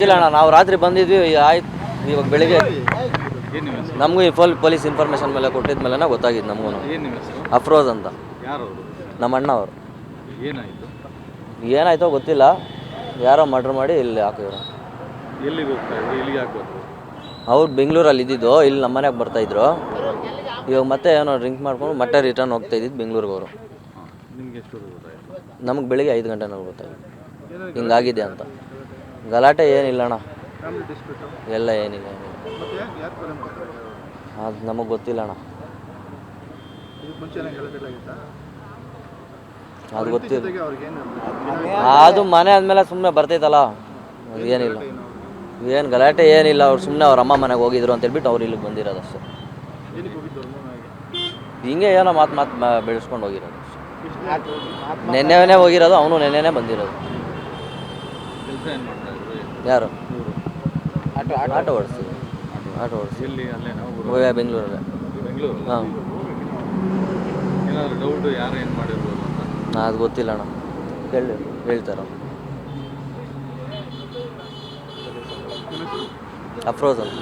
ಗೊತ್ತಿಲ್ಲ ಅಣ್ಣ, ನಾವು ರಾತ್ರಿ ಬಂದಿದ್ವಿ, ಆಯ್ತು ಇವಾಗ ಬೆಳಿಗ್ಗೆ ಏನು ನಿಮ್ಮ ಹೆಸರು? ನಮಗೂ ಈ ಪೊಲೀಸ್ ಇನ್ಫಾರ್ಮೇಷನ್ ಮೇಲೆ ಕೊಟ್ಟಿದ ಮೇಲೆ ಗೊತ್ತಾಗಿದ್ದು ನಮಗೂ. ಏನು ನಿಮ್ಮ ಹೆಸರು? ಅಫ್ರೋಜ್ ಅಂತ ಯಾರು ಅವರು? ನಮ್ಮ ಅಣ್ಣ ಅವರು. ಏನಾಯಿತು? ಏನಾಯ್ತೋ ಗೊತ್ತಿಲ್ಲ, ಯಾರೋ ಮರ್ಡ್ರ್ ಮಾಡಿ ಇಲ್ಲಿ ಹಾಕಿದ್ರು. ಎಲ್ಲಿಗೆ ಹೋಗ್ತಾ ಇದ್ರು? ಇಲ್ಲಿಗೆ ಹಾಕ್ಬೇಕು. ಅವ್ರು ಬೆಂಗಳೂರಲ್ಲಿ ಇದ್ದಿದ್ದು, ಇಲ್ಲಿ ನಮ್ಮ ಮನೆಗೆ ಬರ್ತಾಯಿದ್ರು. ಇವಾಗ ಮತ್ತೆ ಏನೋ ಡ್ರಿಂಕ್ ಮಾಡ್ಕೊಂಡು ಮತ್ತೆ ರಿಟರ್ನ್ ಹೋಗ್ತಾ ಇದ್ದಿದ್ದು ಬೆಂಗಳೂರಿಗೆ ಅವರು. ನಿಮ್ಗೆ ಎಷ್ಟು ಗೊತ್ತಾಯಿತು? ನಮಗೆ ಬೆಳಿಗ್ಗೆ 5 ಗಂಟೆನಲ್ಲಿ ಗೊತ್ತಾಯಿತು ಹಿಂಗಾಗಿದೆ ಅಂತ. ಗಲಾಟೆ ಏನಿಲ್ಲ ಅಣ್ಣ, ಎಲ್ಲ ಏನಿಲ್ಲ ಅದು ನಮಗೆ ಗೊತ್ತಿಲ್ಲ ಅಣ್ಣ, ಅದು ಗೊತ್ತಿಲ್ಲ. ಅದು ಮನೆ ಆದಮೇಲೆ ಸುಮ್ಮನೆ ಬರ್ತೈತಲ್ಲ, ಏನಿಲ್ಲ, ಏನು ಗಲಾಟೆ ಏನಿಲ್ಲ. ಅವ್ರು ಸುಮ್ಮನೆ ಅವ್ರ ಅಮ್ಮ ಮನೆಗೆ ಹೋಗಿದ್ರು ಅಂತ ಹೇಳ್ಬಿಟ್ಟು ಅವ್ರು ಇಲ್ಲಿಗೆ ಬಂದಿರೋದು ಅಷ್ಟೇ. ಹಿಂಗೆ ಏನೋ ಮಾತು ಬೆಳೆಸ್ಕೊಂಡು ಹೋಗಿರೋದು. ನೆನ್ನೆನೇ ಹೋಗಿರೋದು, ಅವನು ನೆನ್ನೆನೇ ಬಂದಿರೋದು. ಕೆಲಸ ಏನು ಮಾಡ್ತಾ ಇದ್ರು? ಯಾರು? ಇವರು ಆಟೋ ಓಡಿಸ್ತೀವಿ. ಆಟೋ ಓಡಿಸ್ತೀವಿ. ಎಲ್ಲಿ? ಅಲ್ಲೇನಾ ಊರು? ಬೆಂಗಳೂರಲ್ಲೇ. ಬೆಂಗಳೂರು? ಹಾಂ. ಏನಾದ್ರು ಡೌಟು ಯಾರು ಏನು ಮಾಡಿರ್ಬೋದು ಅಂತ? ಅದು ಗೊತ್ತಿಲ್ಲ ಅಣ್ಣ, ಹೇಳ್ತಾರ. ಅಫ್ರೋಜ್ ಅಂತ.